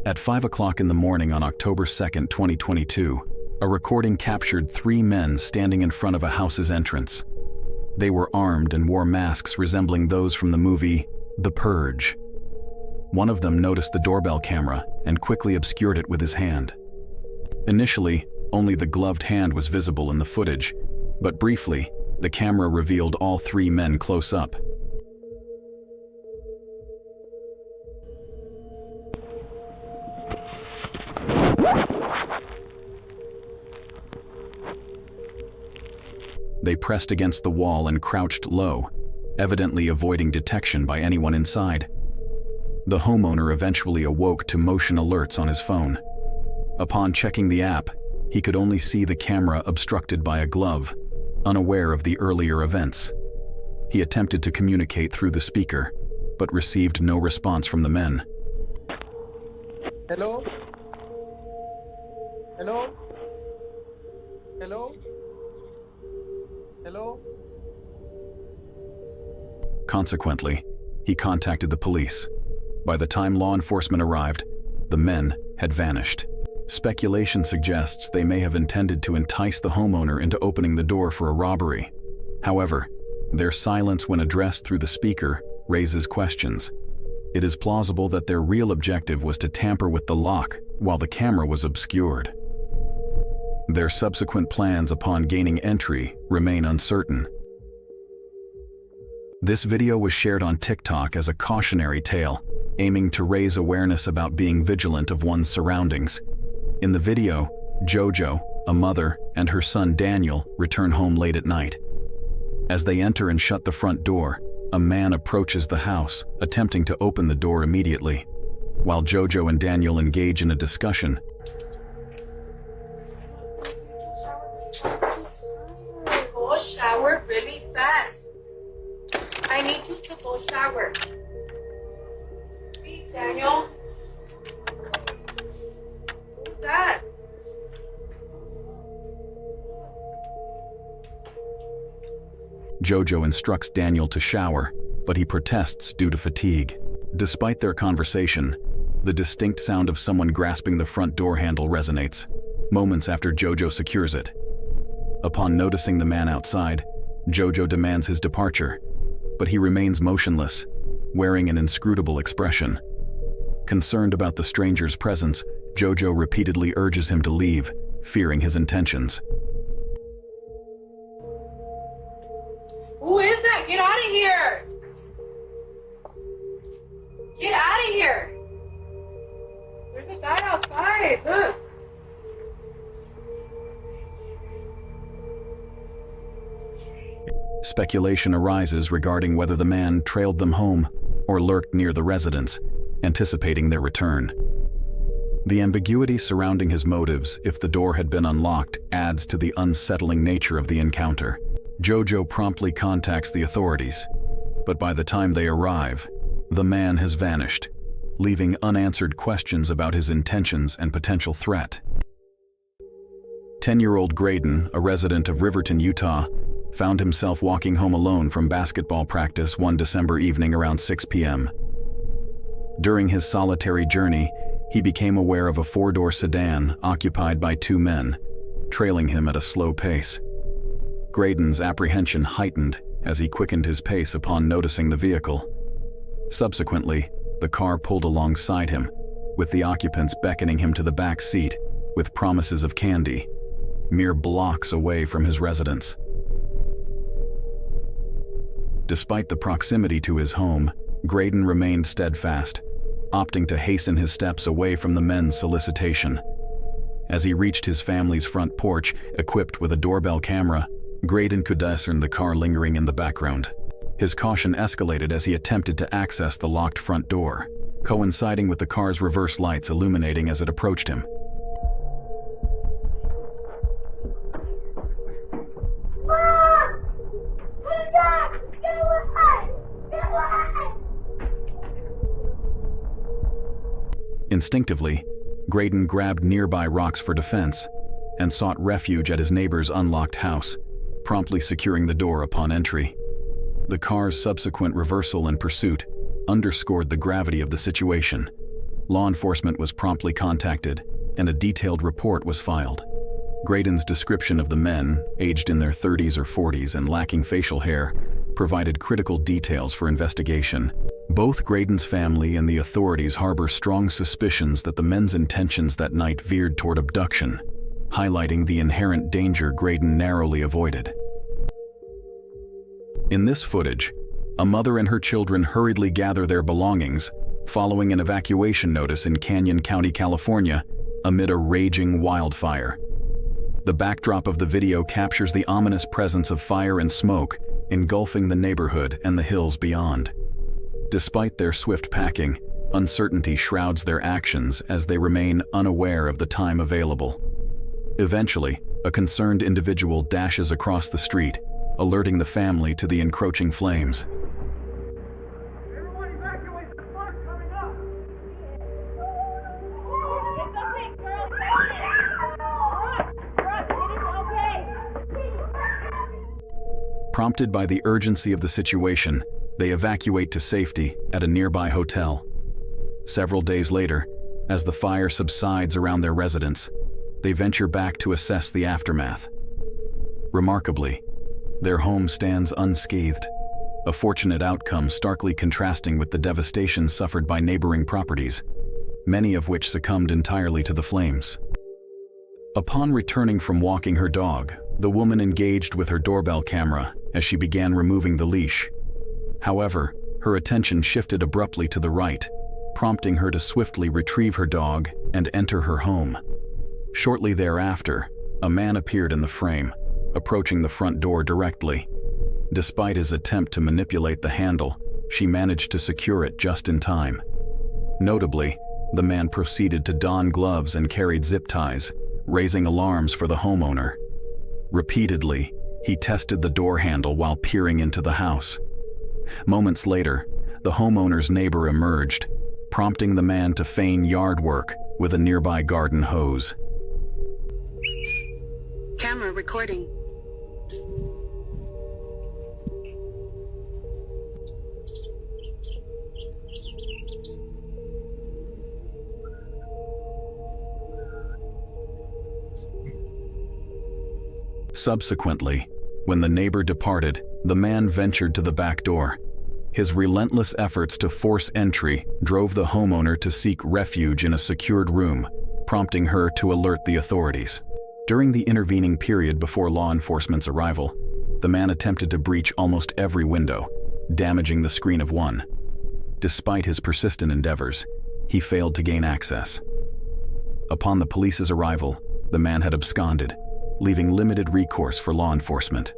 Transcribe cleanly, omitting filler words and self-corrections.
At 5 o'clock in the morning on October 2, 2022, a recording captured 3 men standing in front of a house's entrance. They were armed and wore masks resembling those from the movie The Purge. One of them noticed the doorbell camera and quickly obscured it with his hand. Initially, only the gloved hand was visible in the footage, but briefly, the camera revealed all 3 men close up. They pressed against the wall and crouched low, evidently avoiding detection by anyone inside. The homeowner eventually awoke to motion alerts on his phone. Upon checking the app, he could only see the camera obstructed by a glove, unaware of the earlier events. He attempted to communicate through the speaker, but received no response from the men. Hello? Hello? Hello? Hello? Consequently, he contacted the police. By the time law enforcement arrived, the men had vanished. Speculation suggests they may have intended to entice the homeowner into opening the door for a robbery. However, their silence when addressed through the speaker raises questions. It is plausible that their real objective was to tamper with the lock while the camera was obscured. Their subsequent plans upon gaining entry remain uncertain. This video was shared on TikTok as a cautionary tale, aiming to raise awareness about being vigilant of one's surroundings. In the video, JoJo, a mother, and her son Daniel return home late at night. As they enter and shut the front door, a man approaches the house, attempting to open the door immediately. While JoJo and Daniel engage in a discussion, Go shower really fast. I need you to go shower. Please, Daniel. Who's that? JoJo instructs Daniel to shower, but he protests due to fatigue. Despite their conversation, the distinct sound of someone grasping the front door handle resonates, moments after JoJo secures it. Upon noticing the man outside, JoJo demands his departure, but he remains motionless, wearing an inscrutable expression. Concerned about the stranger's presence, JoJo repeatedly urges him to leave, fearing his intentions. Who is that? Get out of here! Get out of here! There's a guy outside. Look. Speculation arises regarding whether the man trailed them home or lurked near the residence, anticipating their return. The ambiguity surrounding his motives, if the door had been unlocked, adds to the unsettling nature of the encounter. JoJo promptly contacts the authorities, but by the time they arrive, the man has vanished, leaving unanswered questions about his intentions and potential threat. 10-year-old Graydon, a resident of Riverton, Utah, found himself walking home alone from basketball practice one December evening around 6 p.m. During his solitary journey, he became aware of a 4-door sedan occupied by 2 men, trailing him at a slow pace. Graydon's apprehension heightened as he quickened his pace upon noticing the vehicle. Subsequently, the car pulled alongside him, with the occupants beckoning him to the back seat with promises of candy, mere blocks away from his residence. Despite the proximity to his home, Graydon remained steadfast, opting to hasten his steps away from the men's solicitation. As he reached his family's front porch, equipped with a doorbell camera, Graydon could discern the car lingering in the background. His caution escalated as he attempted to access the locked front door, coinciding with the car's reverse lights illuminating as it approached him. Instinctively, Graydon grabbed nearby rocks for defense and sought refuge at his neighbor's unlocked house, promptly securing the door upon entry. The car's subsequent reversal and pursuit underscored the gravity of the situation. Law enforcement was promptly contacted, and a detailed report was filed. Graydon's description of the men, aged in their 30s or 40s and lacking facial hair, provided critical details for investigation. Both Graydon's family and the authorities harbor strong suspicions that the men's intentions that night veered toward abduction, highlighting the inherent danger Graydon narrowly avoided. In this footage, a mother and her children hurriedly gather their belongings, following an evacuation notice in Canyon County, California, amid a raging wildfire. The backdrop of the video captures the ominous presence of fire and smoke engulfing the neighborhood and the hills beyond. Despite their swift packing, uncertainty shrouds their actions as they remain unaware of the time available. Eventually, a concerned individual dashes across the street, alerting the family to the encroaching flames. Everyone evacuate, the smoke's coming up! It's okay, girl, it is okay! Prompted by the urgency of the situation, they evacuate to safety at a nearby hotel. Several days later, as the fire subsides around their residence, they venture back to assess the aftermath. Remarkably, their home stands unscathed, a fortunate outcome starkly contrasting with the devastation suffered by neighboring properties, many of which succumbed entirely to the flames. Upon returning from walking her dog, the woman engaged with her doorbell camera as she began removing the leash. However, her attention shifted abruptly to the right, prompting her to swiftly retrieve her dog and enter her home. Shortly thereafter, a man appeared in the frame, approaching the front door directly. Despite his attempt to manipulate the handle, she managed to secure it just in time. Notably, the man proceeded to don gloves and carried zip ties, raising alarms for the homeowner. Repeatedly, he tested the door handle while peering into the house. Moments later, the homeowner's neighbor emerged, prompting the man to feign yard work with a nearby garden hose. Camera recording. Subsequently, when the neighbor departed, the man ventured to the back door. His relentless efforts to force entry drove the homeowner to seek refuge in a secured room, prompting her to alert the authorities. During the intervening period before law enforcement's arrival, the man attempted to breach almost every window, damaging the screen of one. Despite his persistent endeavors, he failed to gain access. Upon the police's arrival, the man had absconded, leaving limited recourse for law enforcement.